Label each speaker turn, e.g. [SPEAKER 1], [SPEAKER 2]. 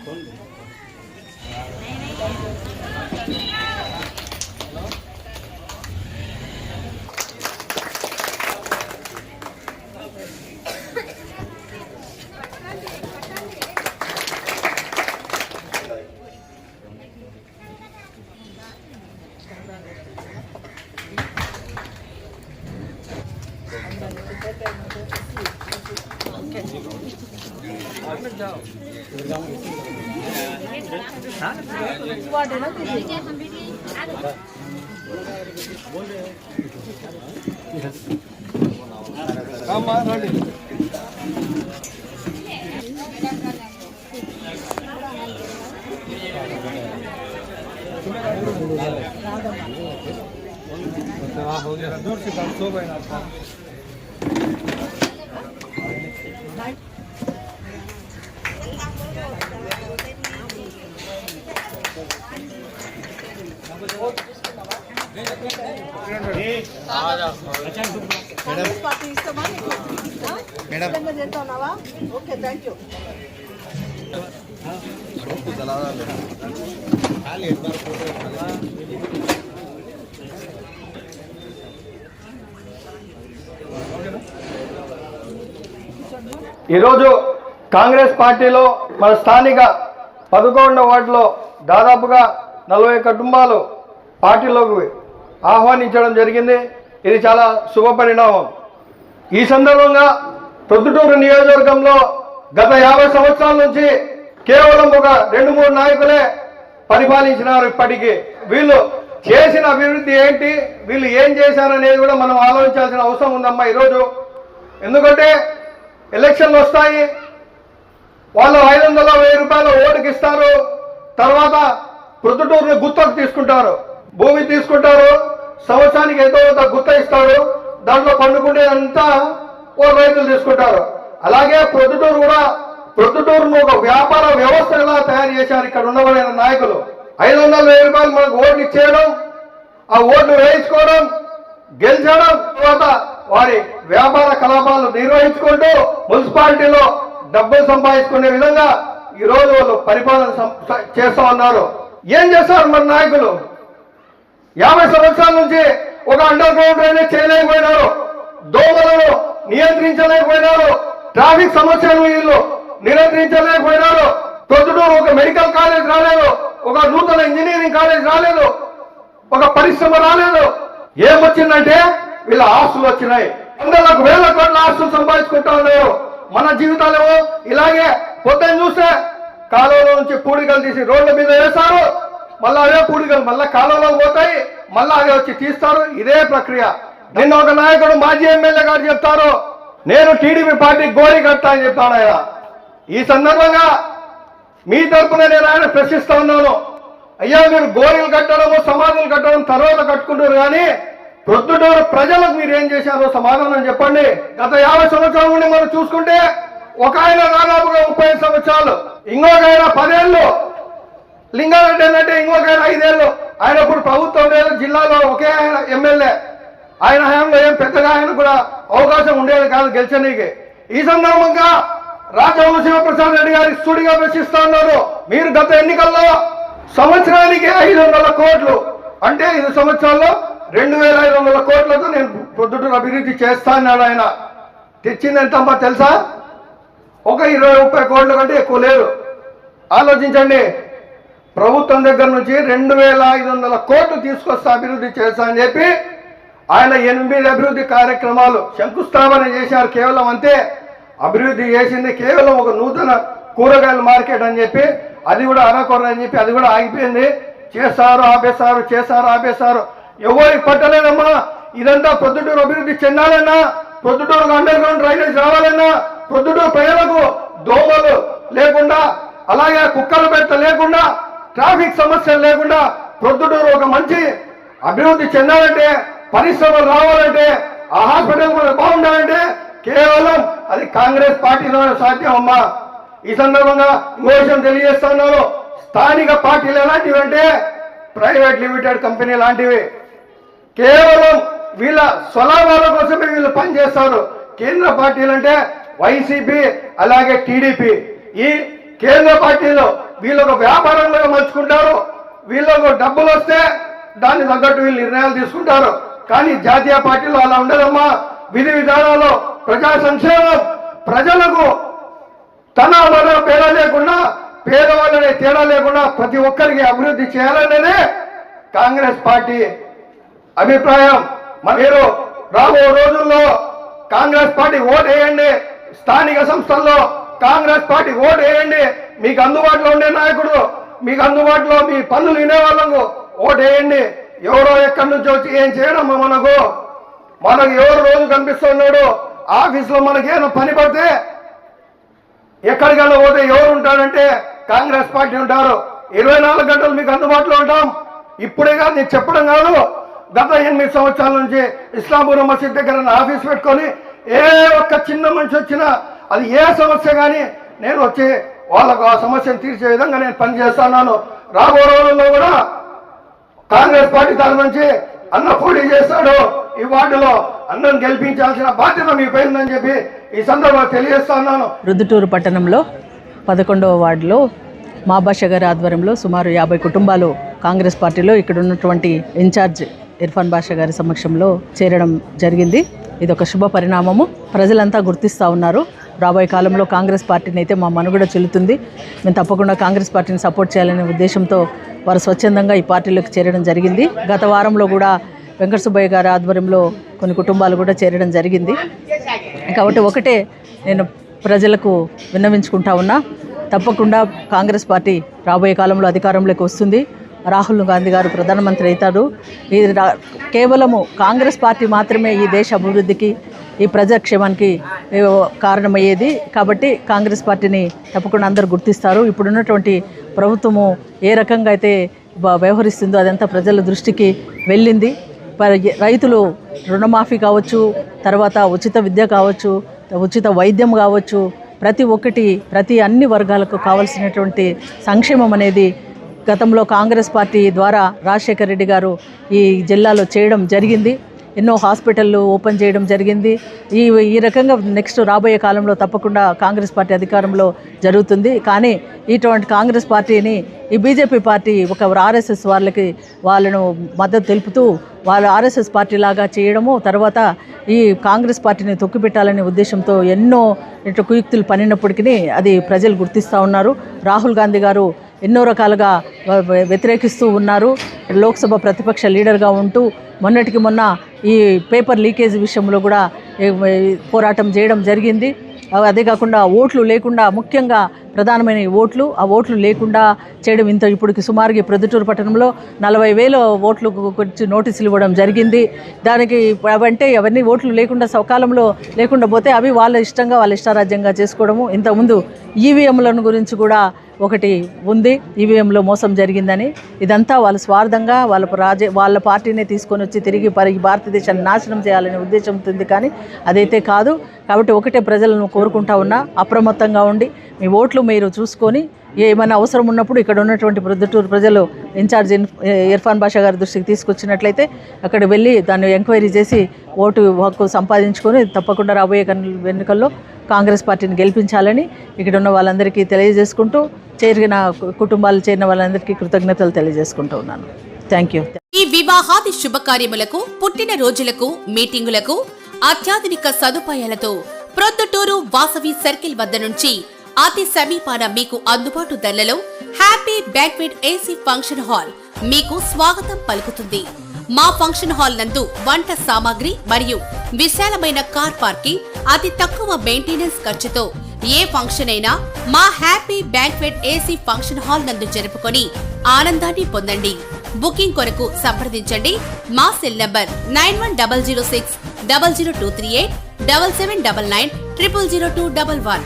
[SPEAKER 1] हो गया दूर से काम सो गए ना
[SPEAKER 2] ओके थैंक यू
[SPEAKER 3] ఈరోజు కాంగ్రెస్ పార్టీలో మన స్థానిక 11వ వార్డులో దాదాపుగా 40 కుటుంబాలు పార్టీలోకి ఆహ్వానించడం జరిగింది. ఇది చాలా శుభ పరిణామం. ఈ సందర్భంగా ప్రొద్దుటూరు నియోజకవర్గంలో గత 50 సంవత్సరాల నుంచి కేవలం ఒక 2-3 నాయకులే పరిపాలించినారు. ఇప్పటికీ వీళ్ళు చేసిన అభివృద్ధి ఏంటి, వీళ్ళు ఏం చేశారనేది కూడా మనం ఆలోచించాల్సిన అవసరం ఉందమ్మా ఈరోజు. ఎందుకంటే ఎలక్షన్లు వస్తాయి, వాళ్ళు 500-1000 రూపాయలు ఓటుకి ఇస్తారు, తర్వాత ప్రొద్దుటూరుని గుత్తకు తీసుకుంటారు, భూమి తీసుకుంటారు, సంవత్సరానికి ఎంతో గుత్త ఇస్తారు, దాంట్లో పండుకునేదంతా ఓ రైతులు తీసుకుంటారు. అలాగే ప్రొద్దుటూరును ఒక వ్యాపార వ్యవస్థగా తయారు చేశారు ఇక్కడ ఉన్నవారైన నాయకులు. 500-1000 రూపాయలు మనకు ఓట్లు ఇచ్చేయడం, ఆ ఓట్లు వేయించుకోవడం, గెలిచడం, తర్వాత వారి వ్యాపార కలాపాలను నిర్వహించుకుంటూ మున్సిపాలిటీలో డబ్బులు సంపాదించుకునే విధంగా ఈరోజు వాళ్ళు పరిపాలన చేస్తూ ఉన్నారు. ఏం చేస్తారు మన నాయకులు? 50 సంవత్సరాల నుంచి ఒక అండర్ గ్రౌండ్ డ్రైనేజ్ చేయలేకపోయినారు, దోమలను నియంత్రించలేకపోయినారు, ట్రాఫిక్ సమస్యలు వీళ్ళు నియంత్రించలేకపోయినారు. ప్రొద్దుటూరు ఒక మెడికల్ కాలేజ్ రాలేదు, ఒక నూతన ఇంజనీరింగ్ కాలేజ్ రాలేదు, ఒక పరిశ్రమ రాలేదు. ఏమొచ్చిందంటే వీళ్ళ ఆస్తులు వచ్చినాయి. 100,000 కోట్ల ఆస్తులు సంపాదించుకుంటా ఉన్నారు. మన జీవితాలేమో ఇలాగే పొద్దున్న చూస్తే కాలువలో నుంచి పూడికలు తీసి రోడ్ల మీద వేస్తారు, మళ్ళీ అవే పూడికలు మళ్ళీ కాలువలో పోతాయి, మళ్ళీ అదే వచ్చి తీస్తారు. ఇదే ప్రక్రియ. నిన్న ఒక నాయకుడు మాజీ ఎమ్మెల్యే గారు చెప్తారు, నేను టీడీపీ పార్టీ గోరి కట్టా అని చెప్తాను ఆయన. ఈ సందర్భంగా మీ తరఫున నేను ఆయన ప్రశ్నిస్తా ఉన్నాను, అయ్యా మీరు గోరీలు కట్టడము సమాధులు కట్టడం తర్వాత కట్టుకుంటారు, కానీ ప్రొద్దుటూరు ప్రజలకు మీరు ఏం చేశారో సమాధానం చెప్పండి. గత 50 సంవత్సరాల నుండి మనం చూసుకుంటే ఒక ఆయన దాదాపుగా 35 సంవత్సరాలు, ఇంకొక ఆయన 10 ఏళ్ళు, లింగారెడ్డి ఏంటంటే ఇంకొక ఆయన 5 ఏళ్ళు. ఆయన ఇప్పుడు ప్రభుత్వం లేదు, జిల్లాలో ఒకే ఆయన ఎమ్మెల్యే. ఆయన హయాంలో ఏం పెద్దగా ఆయన కూడా అవకాశం ఉండేది కాదు గెలిచనీకి. ఈ సందర్భంగా రాజవల్లి శివప్రసాద్ రెడ్డి గారికి సుడిగా ప్రశ్నిస్తా ఉన్నారు, మీరు గత ఎన్నికల్లో సంవత్సరానికి 500 కోట్లు అంటే 5 సంవత్సరాల్లో 2,500 కోట్లతో నేను ప్రొద్దుటూరు అభివృద్ధి చేస్తా అన్నాడు ఆయన. తెచ్చింది ఎంతమ్మా తెలుసా? ఒక 20-30 కోట్ల కంటే ఎక్కువ లేదు. ఆలోచించండి, ప్రభుత్వం దగ్గర నుంచి 2,500 కోట్లు తీసుకొస్తా అభివృద్ధి చేస్తా అని చెప్పి ఆయన 8 అభివృద్ధి కార్యక్రమాలు శంకుస్థాపన చేశారు. కేవలం అంతే. అభివృద్ధి చేసింది కేవలం ఒక నూతన కూరగాయల మార్కెట్ అని చెప్పి, అది కూడా అనకొర అని చెప్పి అది కూడా ఆగిపోయింది. చేస్తారు ఆపేస్తారు, చేస్తారు ఆపేస్తారు, ఎవరికి పట్టలేదమ్మా. ఇదంతా ప్రొద్దుటూరు అభివృద్ధి చెందాలన్నా, ప్రొద్దుటూరుకు అండర్ గ్రౌండ్ డ్రైనేజ్ రావాలన్నా, ప్రొద్దుటూరు ప్రజలకు దోమలు లేకుండా, అలాగే కుక్కల బెట్ట లేకుండా, ట్రాఫిక్ సమస్యలు లేకుండా ప్రొద్దుటూరు ఒక మంచి అభివృద్ధి చెందాలంటే, పరిశ్రమలు రావాలంటే, ఆ హాస్పిటల్ కూడా బాగుండాలంటే కేవలం అది కాంగ్రెస్ పార్టీలో సాధ్యం అమ్మా. ఈ సందర్భంగా ఇంకో విషయం తెలియజేస్తున్నాను, స్థానిక పార్టీలు ఎలాంటివి అంటే ప్రైవేట్ లిమిటెడ్ కంపెనీ లాంటివి. కేవలం వీళ్ళ స్వలాభాల కోసమే వీళ్ళు పనిచేస్తారు. కేంద్ర పార్టీలు అంటే వైసీపీ అలాగే టీడీపీ. ఈ కేంద్ర పార్టీలో వీళ్ళొక వ్యాపారంలో మలుచుకుంటారు. వీళ్ళకు డబ్బులు వస్తే దాన్ని తగ్గట్టు వీళ్ళు నిర్ణయాలు తీసుకుంటారు. కానీ జాతీయ పార్టీలో అలా ఉండదమ్మా. విధి విధానాలు, ప్రజా సంక్షేమం, ప్రజలకు తన మన తేడా లేకుండా, పేదవాళ్ళనే తేడా లేకుండా ప్రతి ఒక్కరికి అభివృద్ధి చేయాలనేదే కాంగ్రెస్ పార్టీ అభిప్రాయం. మీరు రాబో రోజుల్లో కాంగ్రెస్ పార్టీ ఓటు వేయండి. స్థానిక సంస్థల్లో కాంగ్రెస్ పార్టీ ఓటు వేయండి. మీకు అందుబాటులో ఉండే నాయకుడు, మీకు అందుబాటులో మీ పనులు వినే వాళ్ళకు ఓటు వేయండి. ఎవరో ఎక్కడి నుంచి వచ్చి ఏం చేయడం మనకు ఎవరు రోజు కనిపిస్తున్నాడు. ఆఫీస్లో మనకేమైనా పని పడితే ఎక్కడికైనా పోతే ఎవరు ఉంటారంటే కాంగ్రెస్ పార్టీ ఉంటారు. 24 గంటలు మీకు అందుబాటులో ఉంటాం. ఇప్పుడే కాదు, నేను చెప్పడం కాదు, గత 8 సంవత్సరాల నుంచి ఇస్లాంపూర్ మసీద్ దగ్గర ఆఫీస్ పెట్టుకొని ఏ ఒక్క చిన్న మనిషి వచ్చినా అది ఏ సమస్య కానీ నేను వచ్చి వాళ్ళకు ఆ సమస్యను తీర్చే విధంగా నేను పనిచేస్తున్నాను. రాబో రోజుల్లో కూడా కాంగ్రెస్ పార్టీ తరఫు నుంచి అన్న పోటీ చేస్తాడు. ఈ వార్డులో అన్నను గెలిపించాల్సిన బాధ్యత మీ పై ఉందని చెప్పి ఈ సందర్భంగా తెలియజేస్తున్నాను.
[SPEAKER 4] రుద్దుటూరు పట్టణంలో 11వ వార్డులో మా భాష గారి ఆధ్వర్యంలో సుమారు 50 కుటుంబాలు కాంగ్రెస్ పార్టీలో ఇక్కడ ఉన్నటువంటి ఇన్ఛార్జ్ ఇర్ఫాన్ బాషా గారి సమక్షంలో చేరడం జరిగింది. ఇది ఒక శుభ పరిణామము. ప్రజలంతా గుర్తిస్తూ ఉన్నారు. రాబోయే కాలంలో కాంగ్రెస్ పార్టీని అయితే మా మనుగడ చెల్లుతుంది. మేము తప్పకుండా కాంగ్రెస్ పార్టీని సపోర్ట్ చేయాలనే ఉద్దేశంతో వారు స్వచ్ఛందంగా ఈ పార్టీలోకి చేరడం జరిగింది. గత వారంలో కూడా వెంకట సుబ్బయ్య గారి ఆధ్వర్యంలో కొన్ని కుటుంబాలు కూడా చేరడం జరిగింది. కాబట్టి ఒకటే నేను ప్రజలకు విన్నవించుకుంటా ఉన్నా, తప్పకుండా కాంగ్రెస్ పార్టీ రాబోయే కాలంలో అధికారంలోకి వస్తుంది. రాహుల్ గాంధీ గారు ప్రధానమంత్రి అవుతారు. ఇది కేవలము కాంగ్రెస్ పార్టీ మాత్రమే ఈ దేశ అభివృద్ధికి, ఈ ప్రజాక్షేమానికి కారణమయ్యేది. కాబట్టి కాంగ్రెస్ పార్టీని తప్పకుండా అందరూ గుర్తిస్తారు. ఇప్పుడున్నటువంటి ప్రభుత్వము ఏ రకంగా అయితే వ్యవహరిస్తుందో అదంతా ప్రజల దృష్టికి వెళ్ళింది. రైతులు రుణమాఫీ కావచ్చు, తర్వాత ఉచిత విద్య కావచ్చు, ఉచిత వైద్యం కావచ్చు, ప్రతి అన్ని వర్గాలకు కావాల్సినటువంటి సంక్షేమం అనేది గతంలో కాంగ్రెస్ పార్టీ ద్వారా రాజశేఖర్ రెడ్డి గారు ఈ జిల్లాలో చేయడం జరిగింది. ఎన్నో హాస్పిటళ్ళు ఓపెన్ చేయడం జరిగింది. ఈ రకంగా నెక్స్ట్ రాబోయే కాలంలో తప్పకుండా కాంగ్రెస్ పార్టీ అధికారంలో జరుగుతుంది. కానీ ఇటువంటి కాంగ్రెస్ పార్టీని ఈ బీజేపీ పార్టీ ఒక ఆర్ఎస్ఎస్ వాళ్ళను మద్దతు తెలుపుతూ వాళ్ళు ఆర్ఎస్ఎస్ పార్టీ లాగా చేయడము, తర్వాత ఈ కాంగ్రెస్ పార్టీని తొక్కిపెట్టాలనే ఉద్దేశంతో ఎన్నో కుయుక్తులు పనినప్పటికీ అది ప్రజలు గుర్తిస్తూ ఉన్నారు. రాహుల్ గాంధీ గారు ఎన్నో రకాలుగా వ్యతిరేకిస్తూ ఉన్నారు. లోక్సభ ప్రతిపక్ష లీడర్గా ఉంటూ మొన్నటికి మొన్న ఈ పేపర్ లీకేజ్ విషయంలో కూడా పోరాటం చేయడం జరిగింది. అదే కాకుండా ఓట్లు లేకుండా, ముఖ్యంగా ప్రధానమైన ఓట్లు, ఆ ఓట్లు లేకుండా చేయడం ఇప్పటికి సుమారుగా ప్రొద్దుటూరు పట్టణంలో 40,000 ఓట్లు గురించి నోటీసులు ఇవ్వడం జరిగింది. దానికి అంటే అవన్నీ ఓట్లు లేకుండా సకాలంలో లేకుండా పోతే అవి వాళ్ళ ఇష్టంగా వాళ్ళ ఇష్టారాజ్యంగా చేసుకోవడము. ఇంతకుముందు ఈవీఎంలను గురించి కూడా ఒకటి ఉంది, ఈవీఎంలో మోసం జరిగిందని. ఇదంతా వాళ్ళ స్వార్థంగా వాళ్ళ పార్టీనే తీసుకొని వచ్చి తిరిగి భారతదేశాన్ని నాశనం చేయాలనే ఉద్దేశంతో ఉంది. కానీ అదైతే కాదు. కాబట్టి ఒకటే ప్రజలను కోరుకుంటా ఉన్నా, అప్రమత్తంగా ఉండి మీ ఓట్లు మీరు చూసుకొని ఏమైనా అవసరం ఉన్నప్పుడు ఇక్కడ ఉన్నటువంటి ప్రొద్దుటూరు ప్రజలు ఇన్ఛార్జ్ ఇర్ఫాన్ బాషా గారి దృష్టికి తీసుకొచ్చినట్లయితే అక్కడ వెళ్ళి దాన్ని ఎంక్వైరీ చేసి ఓటు హక్కు సంపాదించుకొని తప్పకుండా రాబోయే ఎన్నికల్లో కాంగ్రెస్ పార్టీని గెలిపించాలని ఇక్కడ ఉన్న వాళ్ళందరికీ తెలియజేసుకుంటూ, కుటుంబాలు చేరిన వాళ్ళందరికీ కృతజ్ఞతలు తెలియజేసుకుంటూ ఉన్నాను. Thank you.
[SPEAKER 5] ఈ వివాహాది శుభకార్యములకు, పుట్టిన రోజులకు, మీటింగులకు అత్యాధునిక సదుపాయాలతో ప్రొద్దుటూరు వాసవి సర్కిల్ వద్ద నుంచి అతి సమీపాన మీకు అందుబాటు ధరలలో happy banquet AC function hall మీకు స్వాగతం పలుకుతుంది. మా ఫంక్షన్ హాల్ నందు వంట సామాగ్రి మరియు విశాలమైన కార్ పార్కింగ్, అతి తక్కువ మెయింటెనెన్స్ ఖర్చుతో ఏ ఫంక్షన్ అయినా మా happy banquet AC function hall నందు జరుపుకొని ఆనందాన్ని పొందండి. బుకింగ్ కొరకు సంప్రదించండి. మా సెల్ నంబర్ 9100600238 7799 000211.